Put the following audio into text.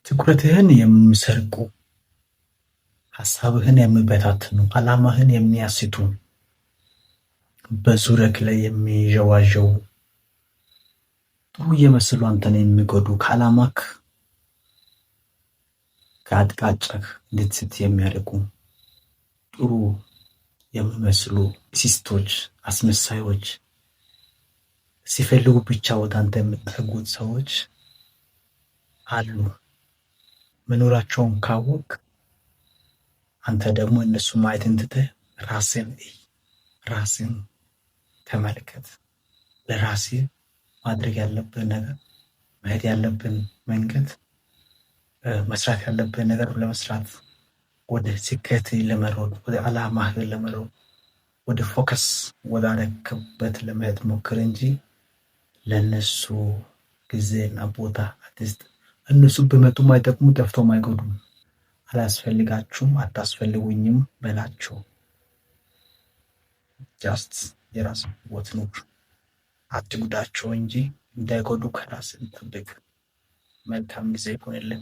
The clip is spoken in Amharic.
ትኩረትህን የሚሰርቁ፣ ሐሳብህን የሚበታትኑ፣ ዓላማህን የሚያስቱ፣ በዙሪያክ ላይ የሚዠዋዠው ጥሩ እየመሰሉ አንተን የሚጎዱ ከዓላማክ ከአቅጣጫህ እንድትስት የሚያደርጉ ጥሩ የሚመስሉ ሲስቶች፣ አስመሳዮች፣ ሲፈልጉ ብቻ ወደ አንተ የሚጠጉት ሰዎች አሉ። መኖራቸውን ካወቅ አንተ ደግሞ እነሱ ማየትን ትተህ ራስን እይ፣ ራስን ተመልከት። ለራስህ ማድረግ ያለብን ነገር፣ መሄድ ያለብን መንገድ፣ መስራት ያለብን ነገር ለመስራት፣ ወደ ስኬት ለመሮጥ፣ ወደ ዓላማህ ለመሮጥ፣ ወደ ፎከስ ወዳረክበት ለመሄድ ሞክር እንጂ ለነሱ ጊዜና ቦታ አትስጥ። እነሱ ቢመጡም አይጠቅሙ፣ ጠፍቶም አይጎዱም። አላስፈልጋችሁም፣ አታስፈልጉኝም በላቸው። ጃስት የራስን ህይወት ኑር፣ አትጉዳቸው እንጂ እንዳይጎዱ ከራስህ ጠብቅ። መልካም ጊዜ ይሁንልን።